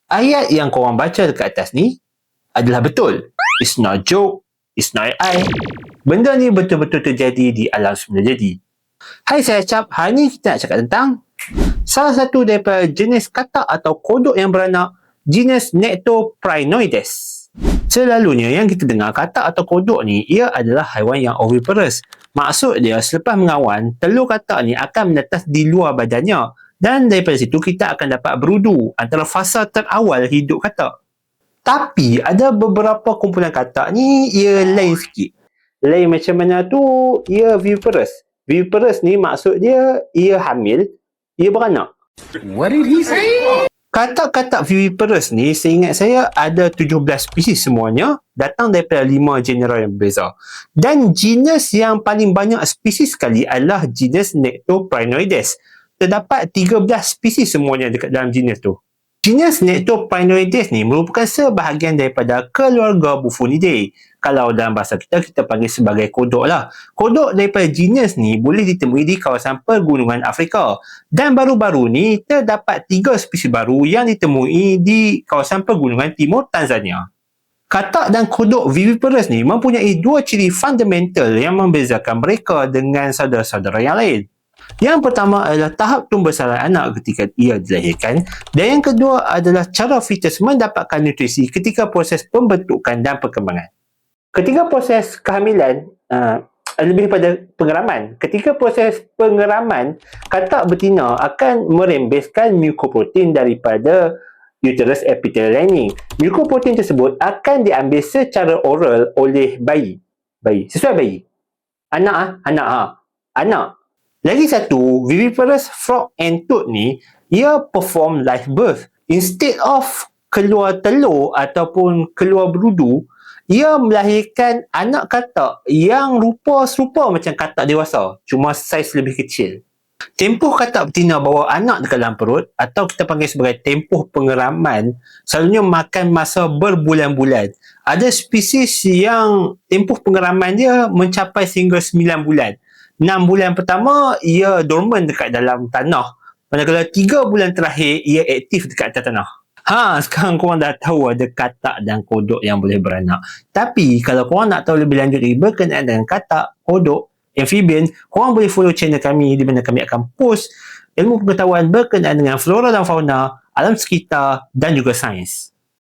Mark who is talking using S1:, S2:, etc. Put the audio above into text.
S1: Ayat yang korang baca dekat atas ni adalah betul. It's not joke. It's not AI. Benda ni betul-betul terjadi di alam semula jadi. Hai, saya Cap. Hari ni kita nak cakap tentang salah satu daripada jenis katak atau kodok yang beranak, jenis Nectoprinoides. Selalunya yang kita dengar katak atau kodok ni, ia adalah haiwan yang oviparous. Maksud dia, selepas mengawan, telur katak ni akan menetas di luar badannya. Dan daripada situ kita akan dapat berudu, antara fasa terawal hidup katak. Tapi ada beberapa kumpulan katak ni ia lain sikit. Lain macam mana tu, ia viviparous. Viviparous ni maksud dia ia hamil, ia beranak.
S2: What did he say?
S1: Katak-katak viviparous ni seingat saya ada 17 spesies semuanya, datang daripada 5 genera yang berbeza. Dan jenis yang paling banyak spesies sekali adalah jenis Nectoprinoides. Terdapat 13 spesies semuanya dekat dalam jenis tu. Jenis Nectoprinoides ni merupakan sebahagian daripada keluarga Bufonidae. Kalau dalam bahasa kita panggil sebagai kodok lah. Kodok daripada jenis ni boleh ditemui di kawasan pergunungan Afrika. Dan baru-baru ni terdapat 3 spesies baru yang ditemui di kawasan pergunungan timur Tanzania. Katak dan kodok viviparous ni mempunyai 2 ciri fundamental yang membezakan mereka dengan saudara-saudara yang lain. Yang pertama adalah tahap pembesaran anak ketika ia dilahirkan, dan yang kedua adalah cara fetus mendapatkan nutrisi ketika proses pembentukan dan perkembangan. Ketika proses kehamilan, lebih pada pengeraman. Ketika proses pengeraman, katak betina akan merembeskan mukoprotein daripada uterus epithelial lining. Mukoprotein tersebut akan diambil secara oral oleh bayi. Sesuai bayi. Anak. Lagi satu, viviparous frog and toad ni, ia perform live birth. Instead of keluar telur ataupun keluar berudu, ia melahirkan anak katak yang rupa serupa macam katak dewasa, cuma saiz lebih kecil. Tempoh katak betina bawa anak dekat dalam perut, atau kita panggil sebagai tempoh pengeraman, selalunya makan masa berbulan-bulan. Ada spesies yang tempoh pengeraman dia mencapai sehingga 9 bulan. 6 bulan pertama, ia dormant dekat dalam tanah. Manakala 3 bulan terakhir, ia aktif dekat atas tanah. Sekarang korang dah tahu ada katak dan kodok yang boleh beranak. Tapi, kalau korang nak tahu lebih lanjut lagi berkenaan dengan katak, kodok, amphibian, korang boleh follow channel kami di mana kami akan post ilmu pengetahuan berkenaan dengan flora dan fauna, alam sekitar dan juga sains.